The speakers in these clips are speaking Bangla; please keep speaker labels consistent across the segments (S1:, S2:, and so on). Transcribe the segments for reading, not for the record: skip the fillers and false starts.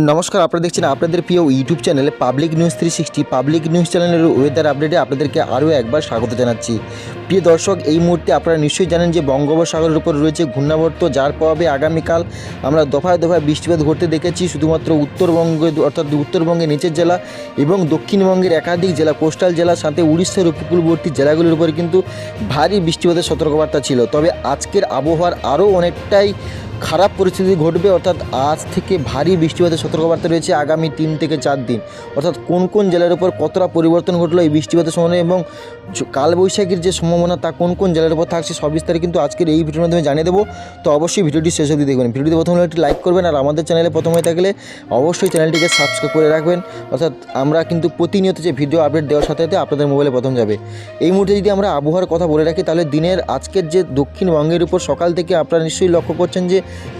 S1: নমস্কার, আপনারা দেখছেন আপনাদের প্রিয় ইউটিউব চ্যানেলে পাবলিক নিউজ 360 পাবলিক নিউজ চ্যানেলের ওয়েদার আপডেটে আপনাদেরকে আরও একবার স্বাগত জানাচ্ছি। প্রিয় দর্শক, এই মুহূর্তে আপনারা নিশ্চয়ই জানেন যে বঙ্গোপসাগরের উপর রয়েছে ঘূর্ণাবর্ত, যার প্রভাবে আগামীকাল আমরা দফায় দফায় বৃষ্টিপাত ঘটতে দেখেছি। শুধুমাত্র উত্তরবঙ্গে অর্থাৎ উত্তরবঙ্গের নিচের জেলা এবং দক্ষিণবঙ্গের একাধিক জেলা, কোস্টাল জেলার সাথে উড়িষ্যার উপকূলবর্তী জেলাগুলির উপরে কিন্তু ভারী বৃষ্টিপাতের সতর্কবার্তা ছিল। তবে আজকের আবহাওয়ার আরও অনেকটাই খারাপ পরিস্থিতি ঘটবে, অর্থাৎ আজ থেকে ভারী বৃষ্টিপাতের সতর্কবার্তা রয়েছে আগামী 3 থেকে 4 দিন। অর্থাৎ কোন কোন জেলার উপর কতটা পরিবর্তন ঘটলো এই বৃষ্টিপাতের সময় এবং কালবৈশাখীর যে সম্ভাবনা তা কোন কোন জেলার উপর থাকছে সব বিস্তারে কিন্তু আজকের এই ভিডিওর মাধ্যমে জানিয়ে দেবো। তো অবশ্যই ভিডিওটি শেষ অবধি দেখবেন। ভিডিওটি প্রথমে একটি লাইক করবেন আর আমাদের চ্যানেলে প্রথম হয়ে থাকলে অবশ্যই চ্যানেলটিকে সাবস্ক্রাইব করে রাখবেন। অর্থাৎ আমরা কিন্তু প্রতিনিয়ত যে ভিডিও আপডেট দেওয়ার সাথে সাথে আপনাদের মোবাইলে প্রথম যাবে। এই মুহূর্তে যদি আমরা আবহাওয়ার কথা বলে রাখি তাহলে দিনের আজকের যে দক্ষিণবঙ্গের উপর সকাল থেকে আপনারা নিশ্চয়ই লক্ষ্য করছেন যে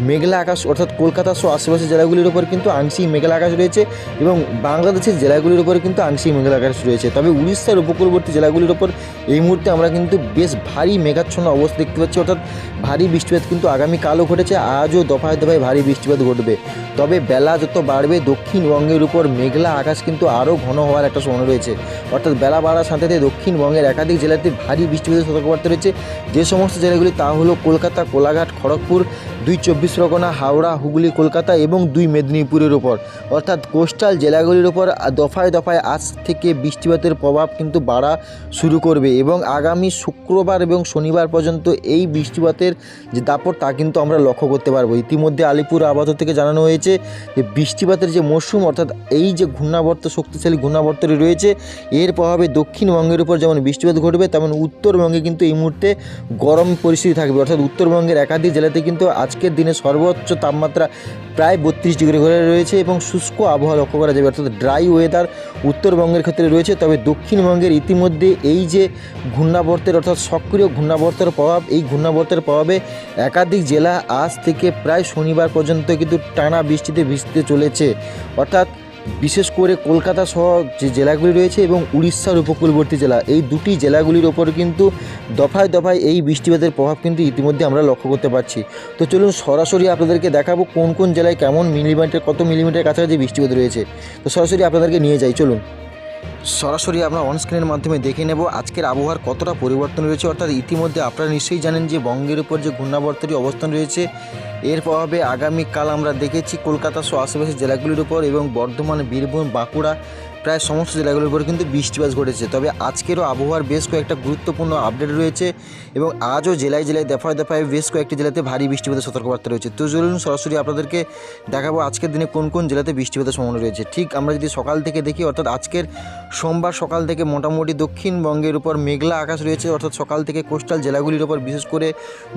S1: মেঘলা আকাশ, অর্থাৎ কলকাতা সহ আশেপাশের জেলাগুলির উপর কিন্তু আংশিক মেঘলা আকাশ রয়েছে এবং বাংলাদেশের জেলাগুলির উপর কিন্তু আংশিক মেঘলা আকাশ রয়েছে। তবে উড়িষ্যার উপকূলবর্তী জেলাগুলির উপর এই মুহূর্তে আমরা কিন্তু বেশ ভারী মেঘাচ্ছন্ন অবস্থা দেখতে পাচ্ছি, অর্থাৎ ভারী বৃষ্টিপাত কিন্তু আগামীকালও ঘটেছে, আজও দফায় দফায় ভারী বৃষ্টিপাত ঘটবে। তবে বেলা যত বাড়বে দক্ষিণবঙ্গের উপর মেঘলা আকাশ কিন্তু আরও ঘন হওয়ার একটা সম্ভাবনা রয়েছে। অর্থাৎ বেলা বাড়ার সাথে সাথে দক্ষিণবঙ্গের একাধিক জেলাতে ভারী বৃষ্টিপাতের সতর্কবার্তা রয়েছে। যে সমস্ত জেলাগুলি তা হলো কলকাতা, কোলাঘাট, খড়গপুর, 2 চব্বিশ পরগনা, হাওড়া, হুগলি, কলকাতা এবং 2 মেদিনীপুরের উপর। অর্থাৎ কোস্টাল জেলাগুলির উপর দফায় দফায় আজ থেকে বৃষ্টিপাতের প্রভাব কিন্তু বাড়া শুরু করবে এবং আগামী শুক্রবার এবং শনিবার পর্যন্ত এই বৃষ্টিপাতের যে দাপট তা কিন্তু আমরা লক্ষ্য করতে পারবো। ইতিমধ্যে আলিপুর আবহাওয়া থেকে জানানো হয়েছে যে বৃষ্টিপাতের যে মরশুম, অর্থাৎ এই যে ঘূর্ণাবর্ত, শক্তিশালী ঘূর্ণাবর্তটি রয়েছে, এর প্রভাবে দক্ষিণবঙ্গের উপর যেমন বৃষ্টিপাত ঘটবে তেমন উত্তরবঙ্গে কিন্তু এই মুহূর্তে গরম পরিস্থিতি থাকবে। অর্থাৎ উত্তরবঙ্গের একাধিক জেলাতে কিন্তু আজকের দিনে সর্বোচ্চ তাপমাত্রা প্রায় 32 ডিগ্রি করে রয়েছে এবং শুষ্ক আবহাওয়া লক্ষ্য করা যাবে, অর্থাৎ ড্রাই ওয়েদার উত্তরবঙ্গের ক্ষেত্রে রয়েছে। তবে দক্ষিণবঙ্গের ইতিমধ্যে এই যে ঘূর্ণাবর্তের অর্থাৎ সক্রিয় ঘূর্ণাবর্তের প্রভাব, এই ঘূর্ণাবর্তের প্রভাবে একাধিক জেলা আজ থেকে প্রায় শনিবার পর্যন্ত কিন্তু টানা বৃষ্টিতে ভিজতে চলেছে। অর্থাৎ বিশেষ করে কলকাতা সহ যে জেলাগুলি রয়েছে এবং উড়িষ্যার উপকূলবর্তী জেলা, এই দুটি জেলাগুলির ওপর কিন্তু দফায় দফায় এই বৃষ্টিপাতের প্রভাব কিন্তু ইতিমধ্যে আমরা লক্ষ্য করতে পারছি। তো চলুন সরাসরি আপনাদেরকে দেখাবো কোন কোন জেলায় কেমন মিলিমিটার, কত মিলিমিটার কাছাকাছি বৃষ্টিপাত রয়েছে। তো সরাসরি আপনাদেরকে নিয়ে যাই, চলুন সরাসরি আমরা অনস্ক্রিনের মাধ্যমে দেখে নেব আজকের আবহাওয়ার কতটা পরিবর্তন রয়েছে। অর্থাৎ ইতিমধ্যে আপনারা নিশ্চয়ই জানেন যে বঙ্গের উপর যে ঘূর্ণাবর্তটি অবস্থান রয়েছে, এর প্রভাবে আগামীকাল আমরা দেখেছি কলকাতা সহ আশেপাশের জেলাগুলির উপর এবং বর্ধমান, বীরভূম, বাঁকুড়া প্রায় সমস্ত জেলাগুলির উপর কিন্তু বৃষ্টিপাত ঘটেছে। তবে আজকেরও আবহাওয়ার বেশ কয়েকটা গুরুত্বপূর্ণ আপডেট রয়েছে এবং আজও জেলায় জেলায় দফায় দফায় বেশ কয়েকটি জেলাতে ভারী বৃষ্টিপাতের সতর্কবার্তা রয়েছে। তো চলুন সরাসরি আপনাদেরকে দেখাবো আজকের দিনে কোন কোন জেলাতে বৃষ্টিপাতের সম্ভাবনা রয়েছে। ঠিক আমরা যদি সকাল থেকে দেখি, অর্থাৎ আজকের সোমবার সকাল থেকে মোটামুটি দক্ষিণবঙ্গের উপর মেঘলা আকাশ রয়েছে। অর্থাৎ সকাল থেকে কোস্টাল জেলাগুলির উপর বিশেষ করে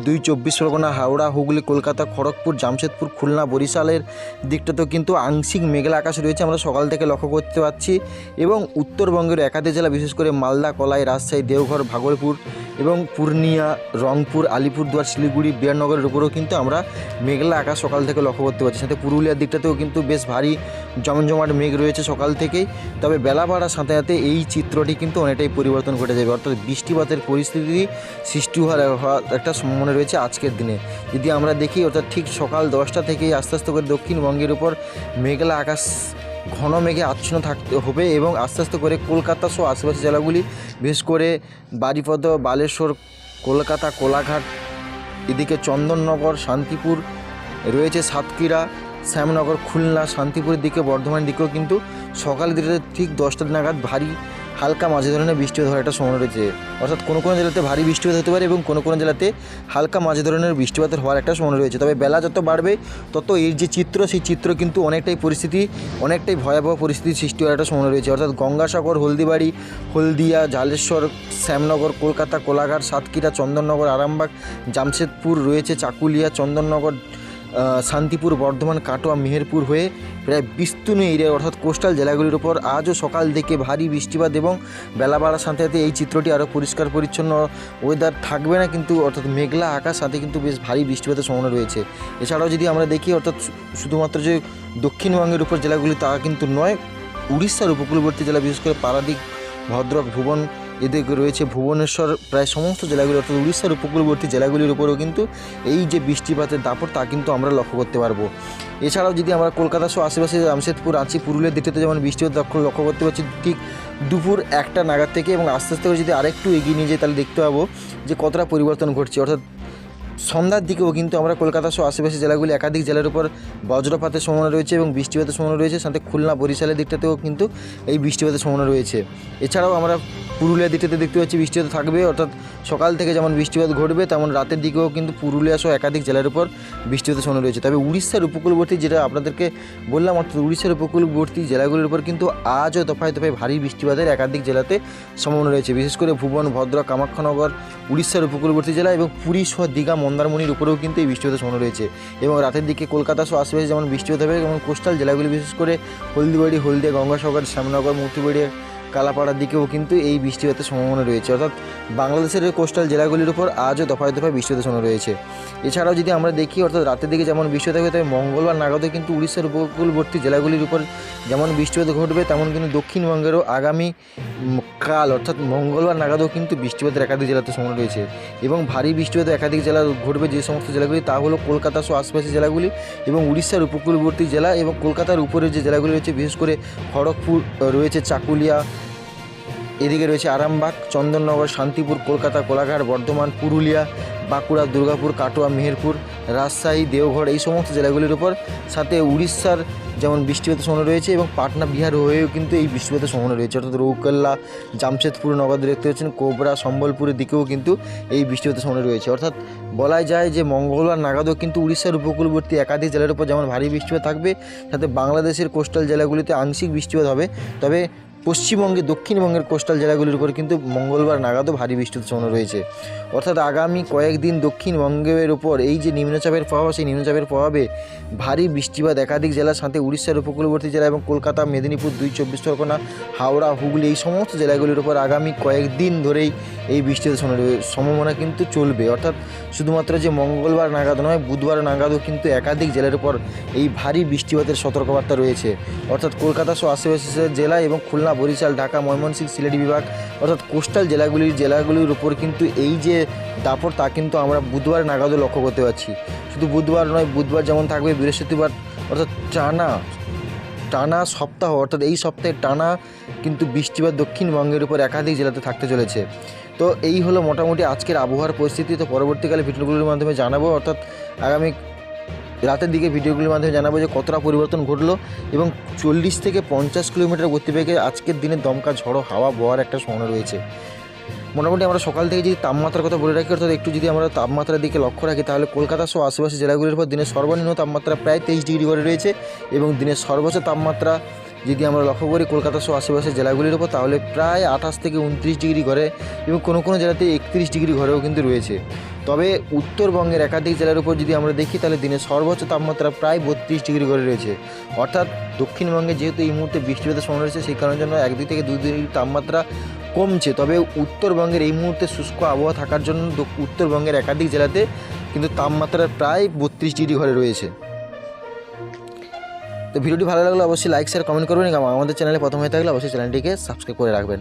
S1: 2 চব্বিশ পরগনা, হাওড়া, হুগলি, কলকাতা, খড়গপুর, জামশেদপুর, খুলনা, বরিশালের দিকটাতেও কিন্তু আংশিক মেঘলা আকাশ রয়েছে, আমরা সকাল থেকে লক্ষ্য করতে পারছি। এবং উত্তরবঙ্গের একাধিক জেলা বিশেষ করে মালদা, কলাই, রাজশাহী, দেওঘর, ভাগলপুর এবং পূর্ণিয়া, রংপুর, আলিপুরদুয়ার, শিলিগুড়ি, বিরাটনগরের উপরেও কিন্তু আমরা মেঘলা আকাশ সকাল থেকে লক্ষ্য করতে পারছি। সাথে পুরুলিয়ার দিকটাতেও কিন্তু বেশ ভারী জমজমাট মেঘ রয়েছে সকাল থেকেই। তবে বেলা বাড়ার সাথে সাথে এই চিত্রটি কিন্তু অনেকটাই পরিবর্তন ঘটে যাবে, অর্থাৎ বৃষ্টিপাতের পরিস্থিতি সৃষ্টি হওয়ার একটা সম্ভাবনা রয়েছে আজকের দিনে। যদি আমরা দেখি, অর্থাৎ ঠিক সকাল 10টা থেকেই আস্তে আস্তে করে দক্ষিণবঙ্গের উপর মেঘলা আকাশ ঘন মেঘে আচ্ছন্ন থাকতে হবে এবং আস্তে আস্তে করে কলকাতা সহ আশেপাশের জেলাগুলি বিশেষ করে বারিপদ, বালেশ্বর, কলকাতা, কোলাঘাট, এদিকে চন্দননগর, শান্তিপুর রয়েছে, সাতক্ষীরা, শ্যামনগর, খুলনা, শান্তিপুরের দিকে, বর্ধমানের দিকেও কিন্তু সকালের দিকে ঠিক 10টা নাগাদ ভারী হালকা মাঝে ধরনের বৃষ্টিপাত হওয়ার একটা সময় রয়েছে। অর্থাৎ কোনো কোনো জেলাতে ভারী বৃষ্টিপাত হতে পারে এবং কোনো কোনো জেলাতে হালকা মাঝে ধরনের বৃষ্টিপাতের হওয়ার একটা সময় রয়েছে। তবে বেলা যত বাড়বে তত এর যে চিত্র, সেই চিত্র কিন্তু অনেকটাই ভয়াবহ পরিস্থিতির সৃষ্টি হওয়ার একটা সময় রয়েছে। অর্থাৎ গঙ্গাসাগর, হলদিবাড়ি, হলদিয়া, জালেশ্বর, শ্যামনগর, কলকাতা, কোলাঘাট, সাতক্ষীরা, চন্দননগর, আরামবাগ, জামশেদপুর রয়েছে, চাকুলিয়া, চন্দননগর, শান্তিপুর, বর্ধমান, কাটোয়া, মেহেরপুর হয়ে প্রায় বিস্তীর্ণ এরিয়া অর্থাৎ কোস্টাল জেলাগুলির উপর আজও সকাল থেকে ভারী বৃষ্টিপাত এবং বেলা বাড়ার সাথে সাথে এই চিত্রটি আরও পরিষ্কার পরিচ্ছন্ন ওয়েদার থাকবে না কিন্তু, অর্থাৎ মেঘলা আকাশ সাথে কিন্তু বেশ ভারী বৃষ্টিপাতের সম্ভাবনা রয়েছে। এছাড়াও যদি আমরা দেখি, অর্থাৎ শুধুমাত্র যে দক্ষিণবঙ্গের উপর জেলাগুলি তা কিন্তু নয়, উড়িষ্যার উপকূলবর্তী জেলা বিশেষ করে পারাদীপ, ভদ্রক, ভুবন এদিকে রয়েছে ভুবনেশ্বর, প্রায় সমস্ত জেলাগুলি অর্থাৎ উড়িষ্যার উপকূলবর্তী জেলাগুলির উপরেও কিন্তু এই যে বৃষ্টিপাতের দাপট তা কিন্তু আমরা লক্ষ্য করতে পারবো। এছাড়াও যদি আমরা কলকাতা সহ আশেপাশে জামশেদপুর, রাঁচি, পুরুলিয়ার দিকটাতে যেমন বৃষ্টিপাত লক্ষ্য করতে পারছি ঠিক দুপুর 1টা নাগাদ থেকে, এবং আস্তে আস্তে করে যদি আরেকটু এগিয়ে নিয়ে যাই তাহলে দেখতে পাবো যে কতটা পরিবর্তন ঘটছে। অর্থাৎ সন্ধ্যার দিকেও কিন্তু আমরা কলকাতা সহ আশেপাশে জেলাগুলি একাধিক জেলার উপর বজ্রপাতের সম্ভাবনা রয়েছে এবং বৃষ্টিপাতের সম্ভাবনা রয়েছে, সাথে খুলনা, বরিশালের দিকটাতেও কিন্তু এই বৃষ্টিপাতের সম্ভাবনা রয়েছে। এছাড়াও আমরা পুরুলিয়ার দিকটাতে দেখতে পাচ্ছি বৃষ্টিপাত থাকবে, অর্থাৎ সকাল থেকে যেমন বৃষ্টিপাত ঘটবে তেমন রাতের দিকেও কিন্তু পুরুলিয়া সহ একাধিক জেলার উপর বৃষ্টিপাতের সম্ভাবনা রয়েছে। তবে উড়িষ্যার উপকূলবর্তী, যেটা আপনাদেরকে বললাম, অর্থাৎ উড়িষ্যার উপকূলবর্তী জেলাগুলির উপর কিন্তু আজও দফায় দফায় ভারী বৃষ্টিপাতের একাধিক জেলাতে সম্ভাবনা রয়েছে, বিশেষ করে ভুবন, ভদ্রক, কামাখ্যানগর, উড়িষ্যার উপকূলবর্তী জেলা এবং পুরী সহ দীঘা, মন্দারমণির উপরেও কিন্তু এই বৃষ্টিপাতের সম্ভাবনা রয়েছে। এবং রাতের দিকে কলকাতা সহ আশেপাশে যেমন বৃষ্টিপাত হবে এবং কোস্টাল জেলাগুলি বিশেষ করে হলদিবাড়ি, হলদিয়া, গঙ্গাসাগর, শ্যামনগর, মূর্তিবাড়ি, কালাপাড়ার দিকেও কিন্তু এই বৃষ্টিপাতের সম্ভাবনা রয়েছে। অর্থাৎ বাংলাদেশের কোস্টাল জেলাগুলির উপর আজও দফায় দফায় বৃষ্টিপাতের সম্ভাবনা রয়েছে। এছাড়াও যদি আমরা দেখি, অর্থাৎ রাতের দিকে যেমন বৃষ্টিপাত হবে, তবে মঙ্গলবার নাগাদও কিন্তু উড়িষ্যার উপকূলবর্তী জেলাগুলির উপর যেমন বৃষ্টিপাত ঘটবে তেমন কিন্তু দক্ষিণবঙ্গেরও আগামী কাল অর্থাৎ মঙ্গলবার নাগাদও কিন্তু বৃষ্টিপাতের একাধিক জেলাতে সম্ভাবনা রয়েছে। এবং ভারী বৃষ্টিপাত একাধিক জেলা ঘটবে, যে সমস্ত জেলাগুলি তা হলো কলকাতা সহ আশপাশের জেলাগুলি এবং উড়িষ্যার উপকূলবর্তী জেলা এবং কলকাতার উপরে যে জেলাগুলি রয়েছে, বিশেষ করে খড়গপুর রয়েছে, চাকুলিয়া, এদিকে রয়েছে আরামবাগ, চন্দননগর, শান্তিপুর, কলকাতা, কোলাঘাট, বর্ধমান, পুরুলিয়া, বাঁকুড়া, দুর্গাপুর, কাটোয়া, মেহেরপুর, রাজশাহী, দেওঘর, এই সমস্ত জেলাগুলির উপর, সাথে উড়িষ্যার যেমন বৃষ্টিপাতের সম্ভাবনা রয়েছে এবং পাটনা, বিহার হয়েও কিন্তু এই বৃষ্টিপাতের সম্ভাবনা রয়েছে। অর্থাৎ রৌকেল্লা, জামশেদপুর, নগদ দেখতে পাচ্ছেন, কোবরা, সম্বলপুরের দিকেও কিন্তু এই বৃষ্টিপাতের সম্ভাবনা রয়েছে। অর্থাৎ বলাই যায় যে মঙ্গলবার নাগাদও কিন্তু উড়িষ্যার উপকূলবর্তী একাধিক জেলার উপর যেমন ভারী বৃষ্টিপাত থাকবে, সাথে বাংলাদেশের কোস্টাল জেলাগুলিতে আংশিক বৃষ্টিপাত হবে। তবে পশ্চিমবঙ্গে, দক্ষিণবঙ্গের কোস্টাল জেলাগুলির উপর কিন্তু মঙ্গলবার নাগাদও ভারী বৃষ্টির সম্ভাবনা রয়েছে। অর্থাৎ আগামী কয়েকদিন দক্ষিণবঙ্গের উপর এই যে নিম্নচাপের প্রভাব, সেই নিম্নচাপের প্রভাবে ভারী বৃষ্টিপাত একাধিক জেলার সাথে উড়িষ্যার উপকূলবর্তী জেলা এবং কলকাতা, মেদিনীপুর, 2 চব্বিশ পরগনা, হাওড়া, হুগলি, এই সমস্ত জেলাগুলির উপর আগামী কয়েকদিন ধরেই এই বৃষ্টির সম্ভাবনা কিন্তু চলবে। অর্থাৎ শুধুমাত্র যে মঙ্গলবার নাগাদ নয়, বুধবার নাগাদও কিন্তু একাধিক জেলার উপর এই ভারী বৃষ্টিপাতের সতর্কবার্তা রয়েছে। অর্থাৎ কলকাতা সহ আশেপাশের জেলা এবং খুলনা, বরিশাল, ঢাকা, ময়মনসিংহ, সিলেট বিভাগ, অর্থাৎ কোস্টাল জেলাগুলির উপর কিন্তু এই যে দাপট তা কিন্তু আমরা বুধবার নাগাদও লক্ষ্য করতে পারছি। শুধু বুধবার নয়, বুধবার যেমন থাকবে, বৃহস্পতিবার, অর্থাৎ টানা সপ্তাহ, অর্থাৎ এই সপ্তাহে টানা কিন্তু বৃষ্টিপাত দক্ষিণবঙ্গের উপর একাধিক জেলাতে থাকতে চলেছে। তো এই হলো মোটামুটি আজকের আবহাওয়ার পরিস্থিতি। তো পরবর্তীকালে ভিডিওগুলির মাধ্যমে জানাবো, অর্থাৎ আগামী রাতের দিকে ভিডিওগুলির মাধ্যমে জানাবো যে কতটা পরিবর্তন ঘটলো এবং 40 থেকে 50 কিলোমিটার গতিবেগে আজকের দিনে দমকা ঝড়ো হাওয়া বওয়ার একটা সম্ভাবনা রয়েছে। মোটামুটি আমরা সকাল থেকে যদি তাপমাত্রার কথা বলে রাখি, অর্থাৎ একটু যদি আমরা তাপমাত্রার দিকে লক্ষ্য রাখি, তাহলে কলকাতা সহ আশেপাশের জেলাগুলির উপর দিনের সর্বনিম্ন তাপমাত্রা প্রায় 23 ডিগ্রি করে রয়েছে এবং দিনের সর্বোচ্চ তাপমাত্রা যদি আমরা লক্ষ্য করি কলকাতা সহ আশেপাশের জেলাগুলির উপর, তাহলে প্রায় 28 থেকে 29 ডিগ্রি ঘরে এবং কোনো কোনো জেলাতে 31 ডিগ্রি ঘরেও কিন্তু রয়েছে। তবে উত্তরবঙ্গের একাধিক জেলার উপর যদি আমরা দেখি, তাহলে দিনের সর্বোচ্চ তাপমাত্রা প্রায় 32 ডিগ্রি ঘরে রয়েছে। অর্থাৎ দক্ষিণবঙ্গে যেহেতু এই মুহূর্তে বৃষ্টিপাতের সম্ভাবনা রয়েছে, সেই কারণের জন্য 1 থেকে 2 ডিগ্রি তাপমাত্রা কমছে। তবে উত্তরবঙ্গের এই মুহূর্তে শুষ্ক আবহাওয়া থাকার জন্য উত্তরবঙ্গের একাধিক জেলাতে কিন্তু তাপমাত্রা প্রায় 32 ডিগ্রি ঘরে রয়েছে। তো ভিডিওটি ভালো লাগলে অবশ্যই লাইক, শেয়ার, কমেন্ট করবেন এবং আমাদের চ্যানেলে প্রথম হয়ে থাকলে অবশ্যই চ্যানেলটিকে সাবস্ক্রাইব করে রাখবেন।